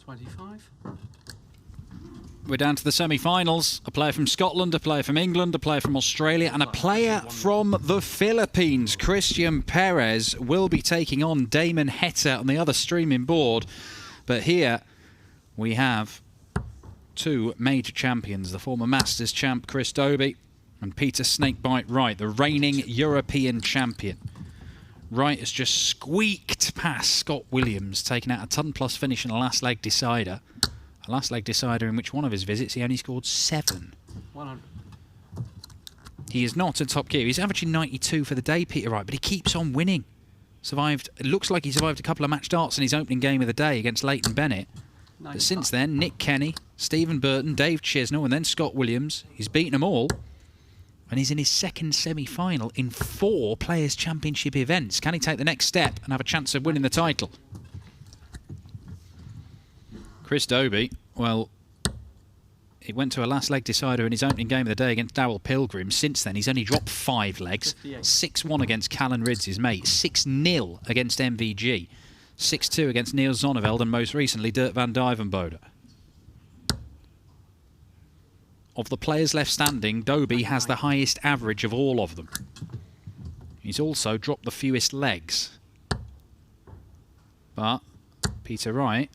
25. We're down to the semi-finals. A player from Scotland, a player from England, a player from Australia, and a player from the Philippines. Christian Perez will be taking on Damon Heta on the other streaming board. But here we have two major champions, the former Masters champ Chris Dobey and Peter Snakebite Wright, the reigning European champion. Wright has just squeaked past Scott Williams, taking out a ton-plus finish in the last leg decider. A last leg decider in which one of his visits he only scored 7. 100. He is not in top gear. He's averaging 92 for the day, Peter Wright, but he keeps on winning. It looks like he survived a couple of match darts in his opening game of the day against Leighton Bennett. 95. But since then, Nick Kenny, Stephen Burton, Dave Chisnell, and then Scott Williams. He's beaten them all. And he's in his second semi-final in 4 Players' Championship events. Can he take the next step and have a chance of winning the title? Chris Dobey, well, he went to a last leg decider in his opening game of the day against Darrell Pilgrim. Since then, he's only dropped 5 legs. 6-1 against Callan Ridds, his mate. 6-0 against MVG. 6-2 against Neil Zonneveld, and most recently, Dirk van Duijvenbode. Of the players left standing, Dobey has the highest average of all of them. He's also dropped the fewest legs. But Peter Wright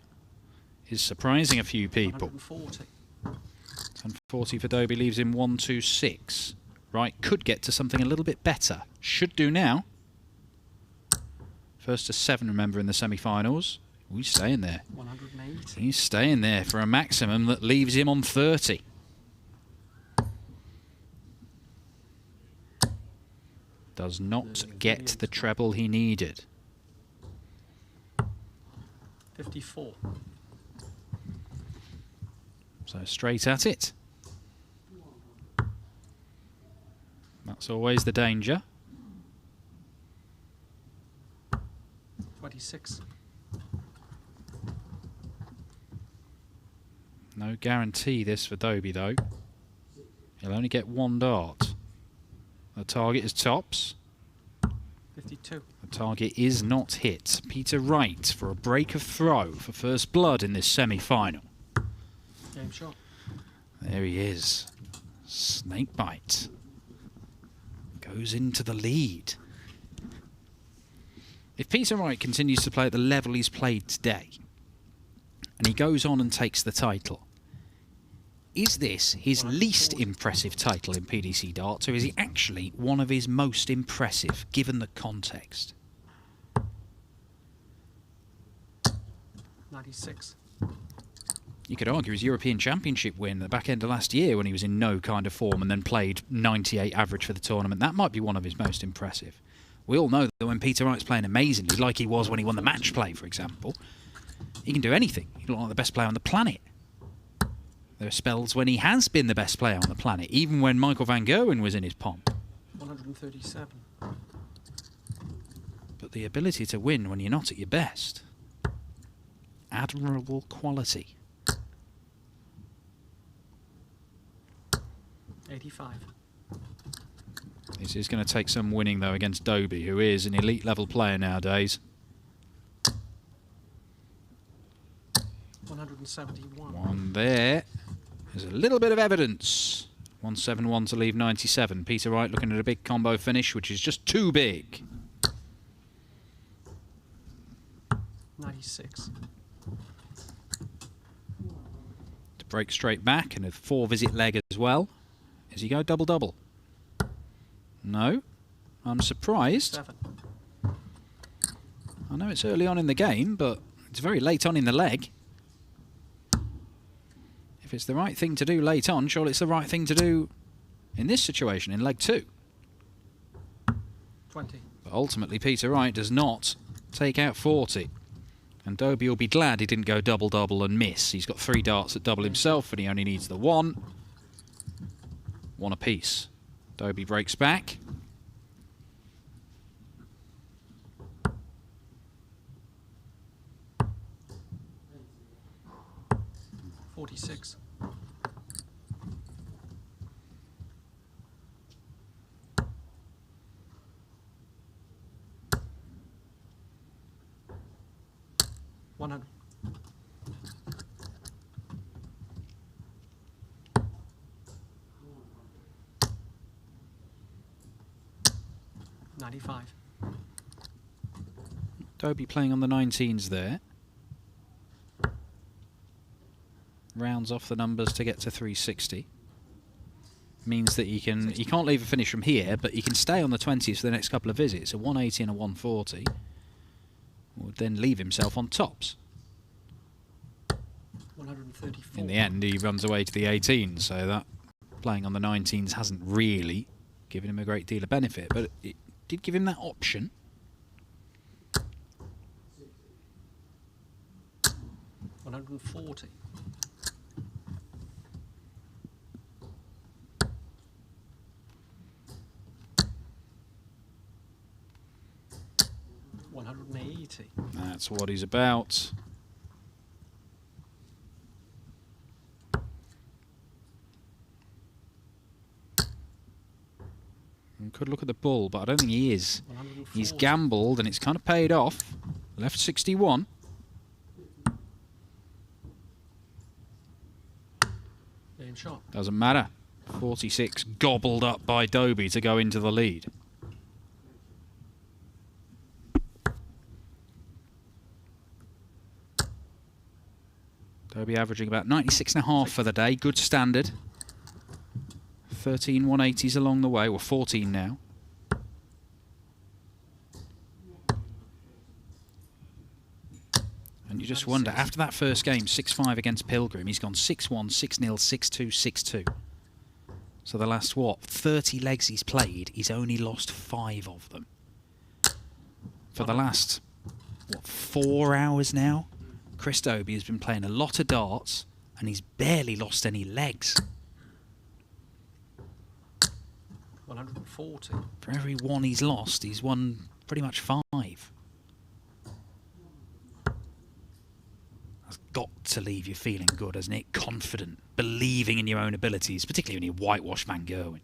is surprising a few people. 140. 140 for Dobey leaves him 126. Wright could get to something a little bit better. Should do now. First to 7, remember, in the semi-finals. He's staying there. 180. He's staying there for a maximum that leaves him on 30. Does not get the treble he needed. 54. So straight at it. That's always the danger. 26. No guarantee this for Dobey, though. He'll only get 1 dart. The target is tops. 52. The target is not hit. Peter Wright for a break of throw for first blood in this semi-final. Game shot. There he is. Snakebite. Goes into the lead. If Peter Wright continues to play at the level he's played today, and he goes on and takes the title, is this his least impressive title in PDC darts, or is he actually one of his most impressive, given the context? 96. You could argue his European Championship win at the back end of last year when he was in no kind of form and then played 98 average for the tournament. That might be one of his most impressive. We all know that when Peter Wright's playing amazingly, like he was when he won the match play, for example, he can do anything. He looks like the best player on the planet. There are spells when he has been the best player on the planet, even when Michael van Gerwen was in his pomp. 137. But the ability to win when you're not at your best, admirable quality. 85. This is going to take some winning, though, against Dobey, who is an elite-level player nowadays. 171. One there. There's a little bit of evidence. 171 to leave 97. Peter Wright looking at a big combo finish, which is just too big. 96. To break straight back and a 4-visit leg as well. Does he go double-double? No. I'm surprised. 7. I know it's early on in the game, but it's very late on in the leg. If it's the right thing to do late on, surely it's the right thing to do in this situation, in leg 2. 20. But ultimately, Peter Wright does not take out 40. And Dobey will be glad he didn't go double-double and miss. He's got 3 darts at double himself, and he only needs the 1. 1 apiece. Dobey breaks back. 46. 95. Dobey playing on the 19s there. Rounds off the numbers to get to 360. Means that he can't leave a finish from here, but he can stay on the 20s for the next couple of visits. A 180 and a 140. Would then leave himself on tops. 134. In the end, he runs away to the 18s, so that playing on the 19s hasn't really given him a great deal of benefit, but it did give him that option. $140. $180. That's what he's about. Could look at the bull, but I don't think he is. He's gambled, and it's kind of paid off. Left 61. Game shot. Doesn't matter. 46 gobbled up by Dobey to go into the lead. Dobey averaging about 96.5 for the day. Good standard. 13 180s along the way. Well, 14 now. And you just wonder, after that first game, 6-5 against Pilgrim, he's gone 6-1, 6-0, 6-2, 6-2. So the last, 30 legs he's played, he's only lost 5 of them. For the last, 4 hours now, Chris Dobey has been playing a lot of darts, and he's barely lost any legs. 140. For every one he's lost, he's won pretty much 5. That's got to leave you feeling good, hasn't it? Confident, believing in your own abilities, particularly when you whitewash Van Gerwen.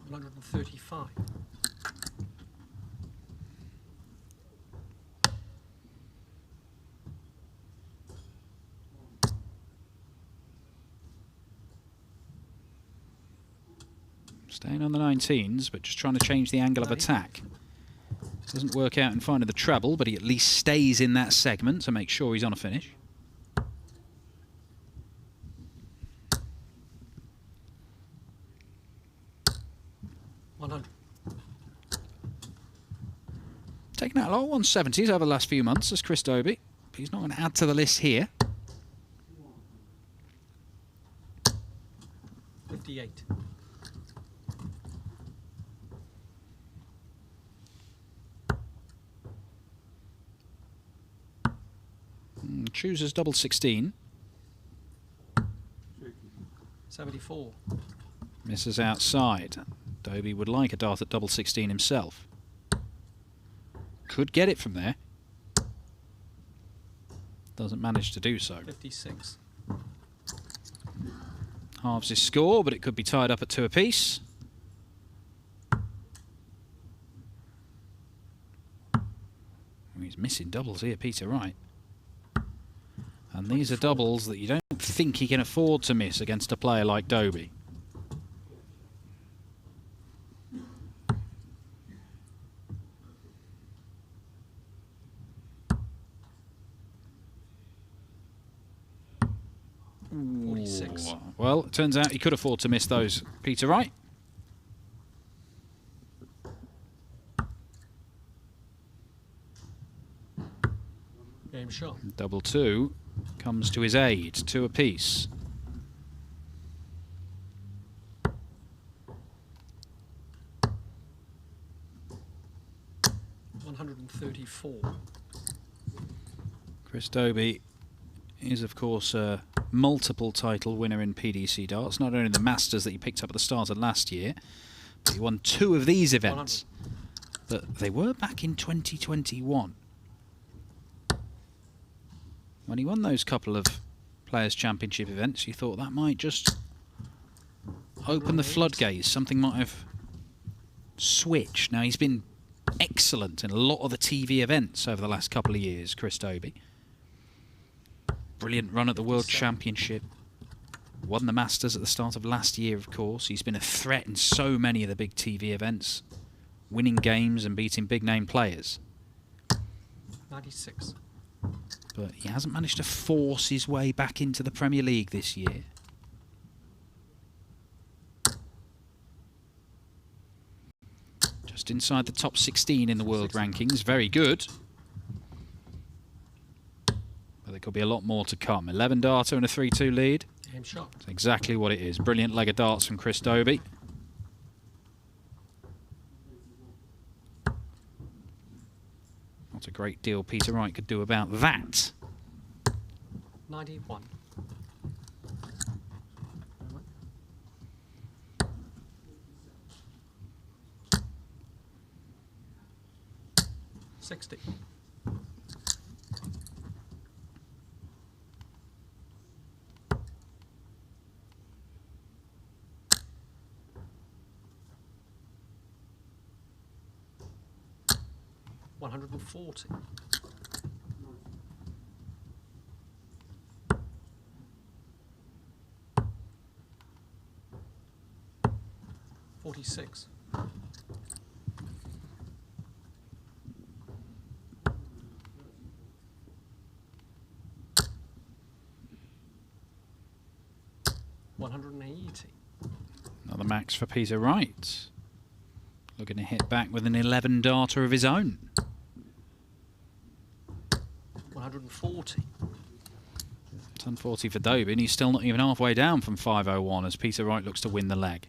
135. Staying on the 19s, but just trying to change the angle of attack. Doesn't work out in finding the treble, but he at least stays in that segment to make sure he's on a finish. Taking out a lot of 170s over the last few months as Chris Dobey, but he's not going to add to the list here. 58. Chooses double 16. 74. Misses outside. Dobey would like a dart at double 16 himself. Could get it from there. Doesn't manage to do so. 56. Halves his score, but it could be tied up at 2 apiece. He's missing doubles here, Peter Wright. And these are doubles that you don't think he can afford to miss against a player like Dobey. Well, it turns out he could afford to miss those, Peter Wright. Game shot. Double 2 comes to his aid, 2 apiece. $134. Chris Dobey is, of course, a multiple title winner in PDC darts. Not only the Masters that he picked up at the start of last year, but he won 2 of these events. 100. But they were back in 2021. When he won those couple of Players' Championship events, you thought that might just open the floodgates. Something might have switched. Now, he's been excellent in a lot of the TV events over the last couple of years, Chris Dobey. Brilliant run at the World Championship. Won the Masters at the start of last year, of course. He's been a threat in so many of the big TV events. winning games and beating big-name players. 96. But he hasn't managed to force his way back into the Premier League this year. Just inside the top 16 in the world rankings. Very good. But there could be a lot more to come. 11 data and a 3-2 lead. Game shot. That's exactly what it is. Brilliant leg of darts from Chris Dobey. Not a great deal Peter Wright could do about that. 91. $60. 140. 46. 180. Another max for Peter Wright. Looking to hit back with an 11 data of his own. 140. 1040 for Dobey, and he's still not even halfway down from 501 as Peter Wright looks to win the leg.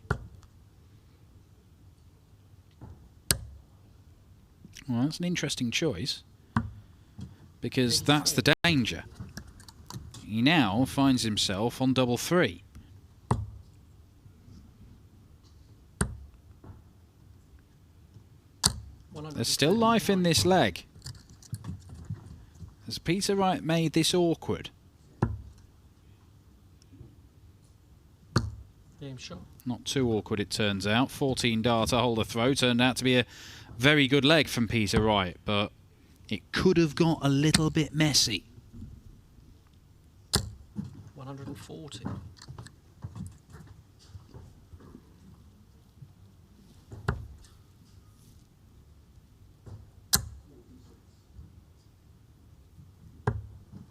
Well, that's an interesting choice, because that's the danger. He now finds himself on double 3. There's still life in this leg. Has Peter Wright made this awkward? Game shot. Not too awkward, it turns out. 14 data holder throw turned out to be a very good leg from Peter Wright, but it could have got a little bit messy. 140.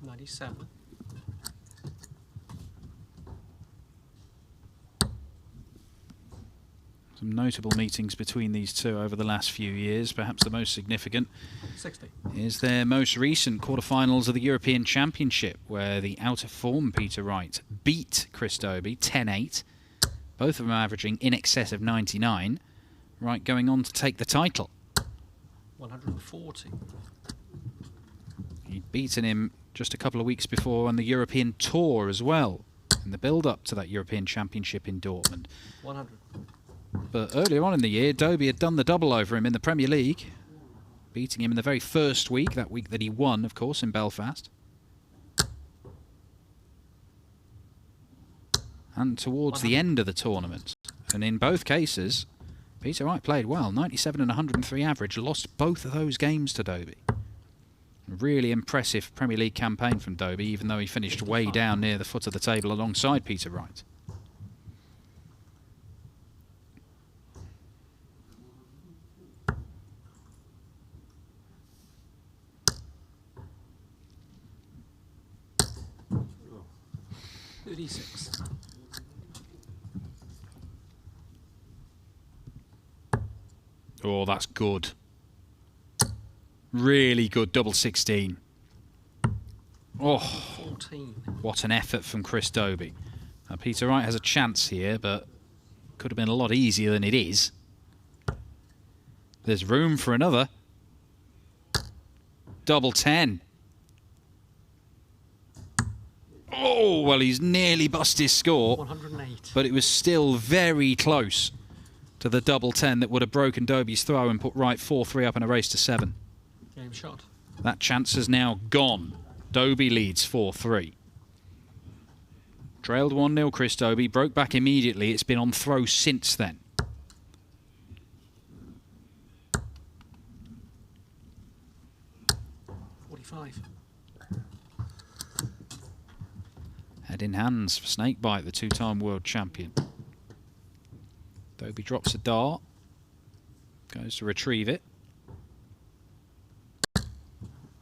97. Some notable meetings between these two over the last few years. Perhaps the most significant 60. is their most recent quarterfinals of the European Championship, where the out-of-form Peter Wright beat Chris Dobey 10-8. Both of them averaging in excess of 99. Wright going on to take the title. 140. He'd beaten him just a couple of weeks before on the European Tour as well, in the build-up to that European Championship in Dortmund. 100. But earlier on in the year, Dobey had done the double over him in the Premier League, beating him in the very first week, that week that he won, of course, in Belfast. And towards the end of the tournament. And in both cases, Peter Wright played well. 97 and 103 average, lost both of those games to Dobey. Really impressive Premier League campaign from Dobey, even though he finished way down near the foot of the table alongside Peter Wright. $36. Oh, that's good. Really good double 16. Oh, 14. What an effort from Chris Dobey. Now, Peter Wright has a chance here, but could have been a lot easier than it is. There's room for another. Double 10. Oh, well, he's nearly bust his score. 108. But it was still very close to the double 10 that would have broken Dobey's throw and put Wright 4-3 up in a race to 7. Game shot. That chance is now gone. Dobey leads 4-3. Trailed 1-0 Chris Dobey, broke back immediately. It's been on throw since then. $45. Head in hands for Snakebite, the two-time world champion. Dobey drops a dart. Goes to retrieve it.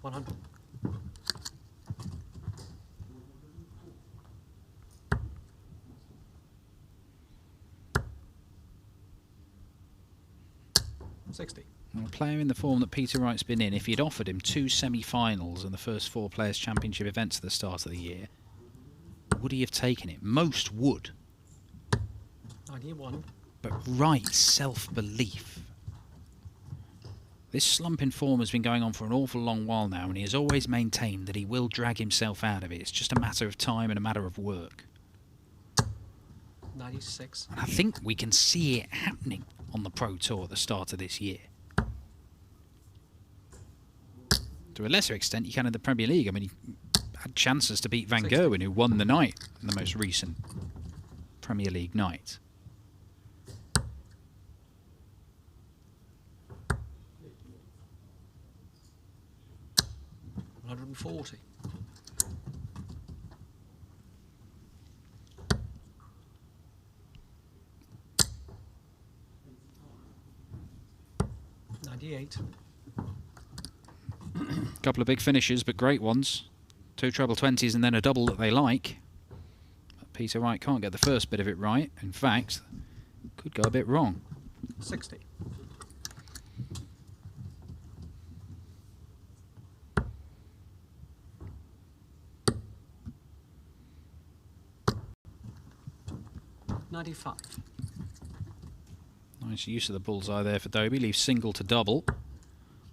100. $60. Well, a player in the form that Peter Wright's been in, if you'd offered him 2 semi-finals and the first 4 Players' Championship events at the start of the year, would he have taken it? Most would. 91. But Wright's self-belief. This slump in form has been going on for an awful long while now, and he has always maintained that he will drag himself out of it. It's just a matter of time and a matter of work. 96. And I think we can see it happening on the Pro Tour at the start of this year. To a lesser extent, you can in the Premier League. I mean, he had chances to beat Van 60. Gerwen, who won the night in the most recent Premier League night. $140. $98. Couple of big finishes, but great ones. 2 treble 20s and then a double that they like. But Peter Wright can't get the first bit of it right. In fact, could go a bit wrong. 60. $95. Nice use of the bullseye there for Dobey. Leaves single to double.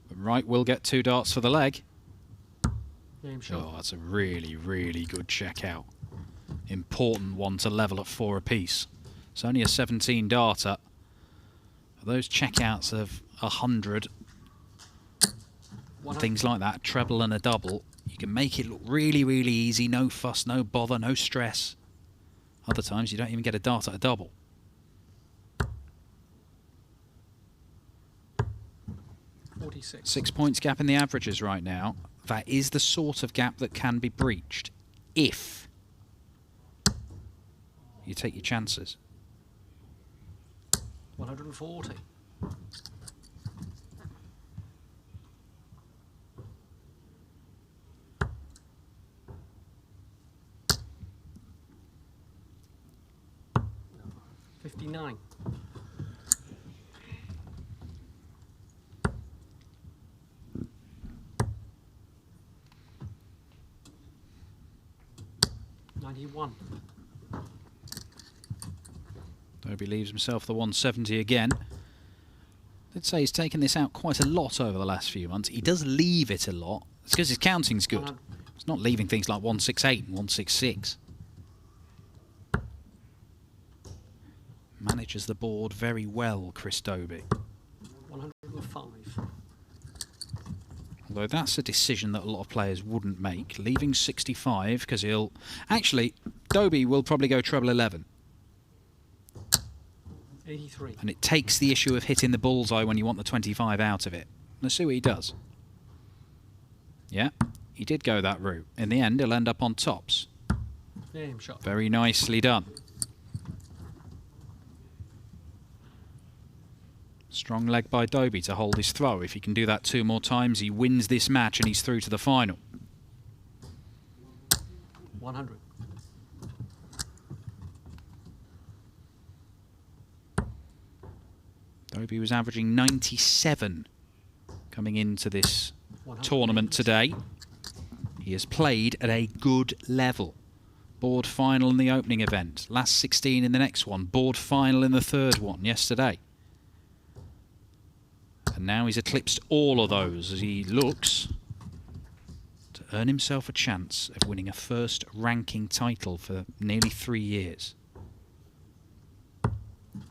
But Wright will get 2 darts for the leg. Game shot. Oh, that's a really, really good check out. Important one to level at 4 apiece. It's only a 17 darter. Those checkouts of 100, things like that, a treble and a double, you can make it look really, really easy. No fuss, no bother, no stress. Other times you don't even get a dart at a double. $46. 6 points gap in the averages right now. That is the sort of gap that can be breached if you take your chances. 140. $59. $91. Dobey leaves himself the 170 again. I'd say he's taken this out quite a lot over the last few months. He does leave it a lot. It's because his counting's good. He's not leaving things like 168 and 166. Manages the board very well, Chris Dobey. 105. Although that's a decision that a lot of players wouldn't make. Leaving 65 because he'll... Actually, Dobey will probably go treble 11. 83. And it takes the issue of hitting the bullseye when you want the 25 out of it. Let's see what he does. Yeah, he did go that route. In the end, he'll end up on tops. Game shot. Very nicely done. Strong leg by Dobey to hold his throw. If he can do that 2 more times, he wins this match and he's through to the final. 100. Dobey was averaging 97 coming into this tournament today. He has played at a good level. Board final in the opening event. Last 16 in the next one. Board final in the third one yesterday. And now he's eclipsed all of those as he looks to earn himself a chance of winning a first ranking title for nearly 3 years.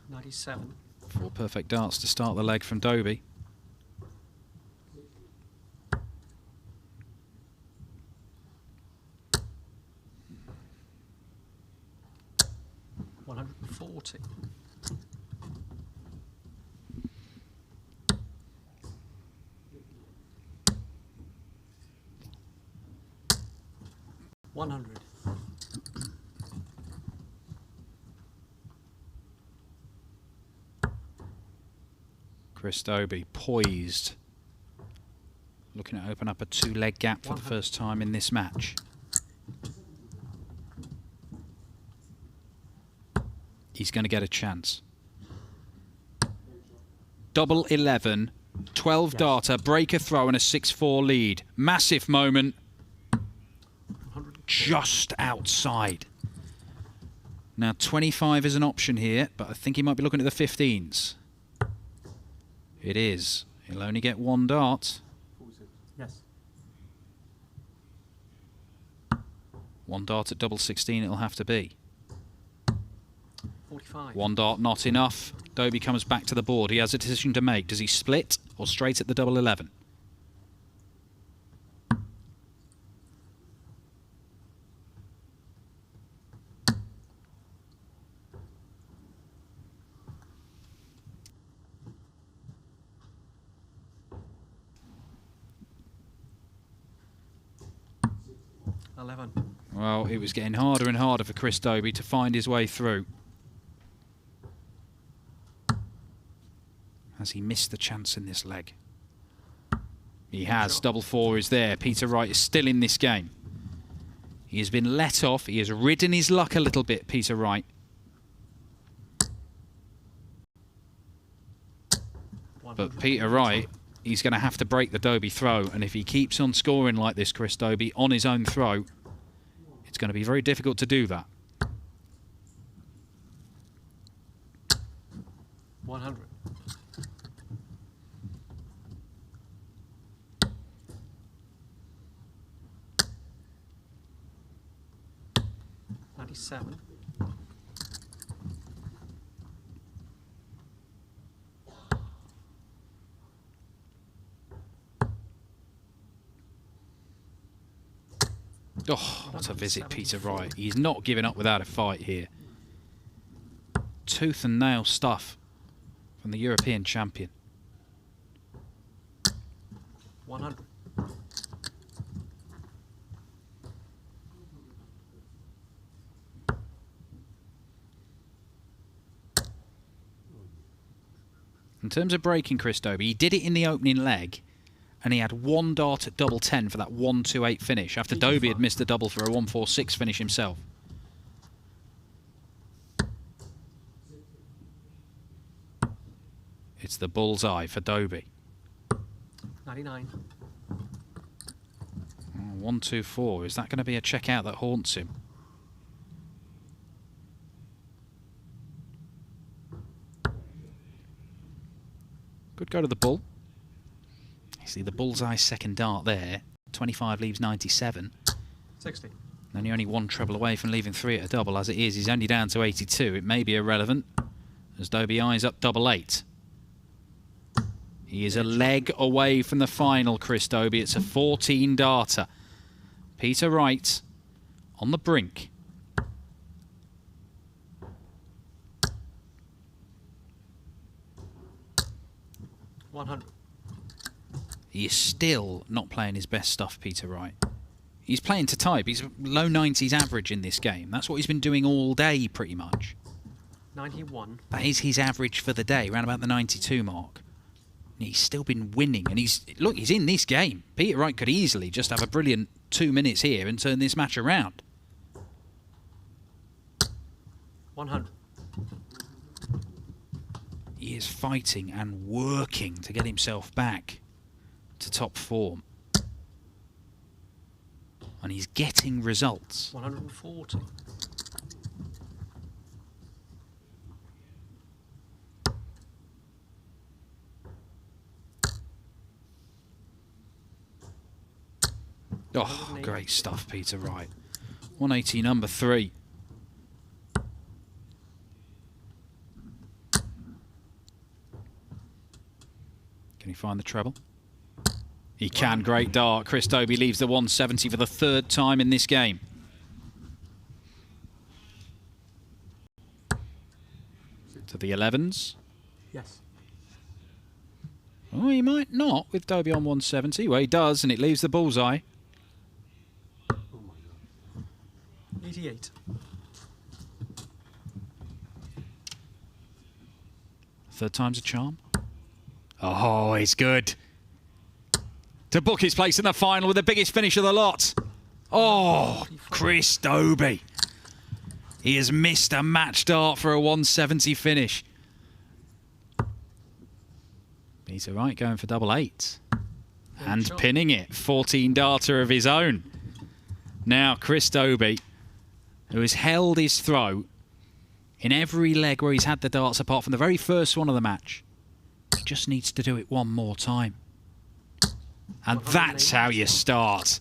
97. 4 perfect darts to start the leg from Dobey. $140. $100. Chris Dobey poised, looking to open up a 2-leg gap for the first time in this match. He's going to get a chance. Double 11, 12 darter, break a throw and a 6-4 lead. Massive moment. Just outside. Now 25 is an option here, but I think he might be looking at the 15s. It is. He'll only get 1 dart. Yes. 1 dart at double 16 it'll have to be. 45. 1 dart not enough. Dobey comes back to the board. He has a decision to make. Does he split or straight at the double 11? Well, it was getting harder and harder for Chris Dobey to find his way through. Has he missed the chance in this leg? He has. Double 4 is there. Peter Wright is still in this game. He has been let off. He has ridden his luck a little bit, Peter Wright. But Peter Wright, he's going to have to break the Dobey throw. And if he keeps on scoring like this, Chris Dobey, on his own throw, it's going to be very difficult to do that. 100. $97. Oh, what a visit, Peter Wright. He's not giving up without a fight here. Tooth and nail stuff from the European champion. 100. In terms of breaking Chris Dobey, he did it in the opening leg, and he had 1 dart at double 10 for that 1-2-8 finish, after Dobey had missed a double for a 1-4-6 finish himself. It's the bullseye for Dobey. 99. 1-2-4. Is that going to be a check out that haunts him? Good go to the bull. You see the bullseye second dart there. 25 leaves 97. 60. And you're only 1 treble away from leaving 3 at a double. As it is, he's only down to 82. It may be irrelevant as Dobey eyes up double 8. He is a leg away from the final, Chris Dobey. It's a 14 darter. Peter Wright on the brink. He is still not playing his best stuff, Peter Wright. He's playing to type. He's low 90s average in this game. That's what he's been doing all day, pretty much. 91. That is his average for the day, around about the 92 mark. And he's still been winning, and he's in this game. Peter Wright could easily just have a brilliant 2 minutes here and turn this match around. 100. He is fighting and working to get himself back to top form. And he's getting results. 140. Oh, great stuff, Peter Wright. 180, number 3. Can he find the treble? He can. Great dart. Chris Dobey leaves the 170 for the 3rd time in this game. To the 11s. Yes. Oh, he might not with Dobey on 170. Well, he does, and it leaves the bullseye. 88. 3rd time's a charm. Oh, he's good. To book his place in the final with the biggest finish of the lot. Oh, Chris Dobey. He has missed a match dart for a 170 finish. Peter Wright going for double eight. And pinning it. 14 darter of his own. Now Chris Dobey, who has held his throw in every leg where he's had the darts apart from the very first one of the match. He just needs to do it one more time. And that's how you start.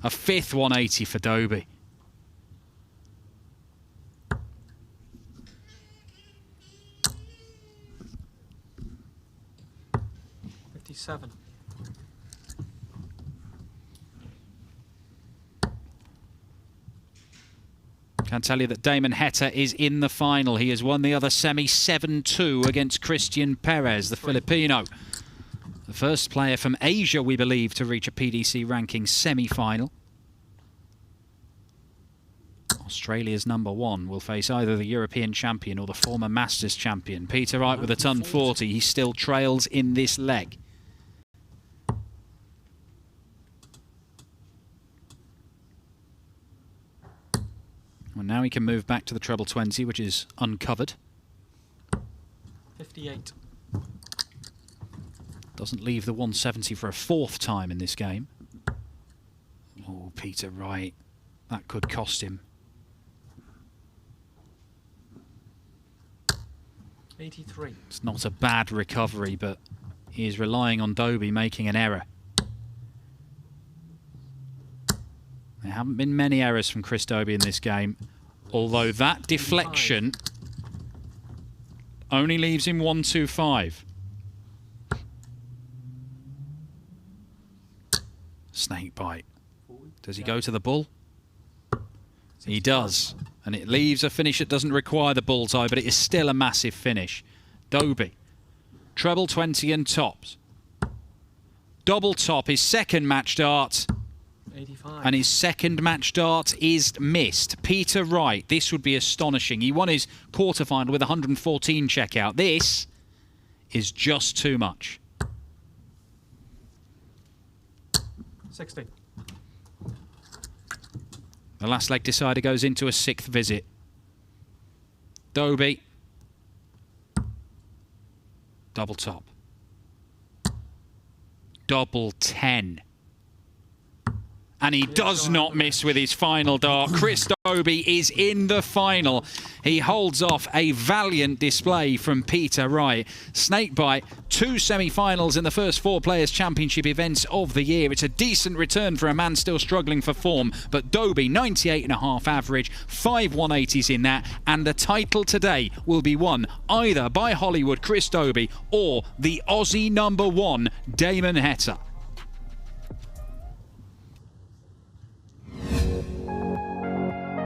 A fifth 180 for Dobey. Seven. Can tell you that Damon Heta is in the final. He has won the other semi 7-2 against Christian Perez, the Filipino. The first player from Asia, we believe, to reach a PDC ranking semi-final. Australia's #1 will face either the European champion or the former Masters champion. Peter Wright with a ton 40. He still trails in this leg. Well, now he can move back to the treble 20, which is uncovered. 58. Doesn't leave the 170 for a fourth time in this game. Oh, Peter Wright. That could cost him. 83. It's not a bad recovery, but he is relying on Dobey making an error. There haven't been many errors from Chris Dobey in this game, although that deflection only leaves him 125. Snake bite. Does he go to the bull? He does. And it leaves a finish that doesn't require the bullseye, but it is still a massive finish. Dobey, treble 20 and tops. Double top, his second match dart. 85. And his second match dart is missed. Peter Wright, this would be astonishing. He won his quarterfinal with 114 checkout. This is just too much. 60. The last leg decider goes into a sixth visit. Dobey. Double top. Double 10. And he does not miss with his final dart. Chris Dobey is in the final. He holds off a valiant display from Peter Wright. Snakebite, 2 semi-finals in the first 4 Players' Championship events of the year. It's a decent return for a man still struggling for form. But Dobey, 98.5 average, 5 180s in that. And the title today will be won either by Hollywood Chris Dobey or the Aussie #1 Damon Heta.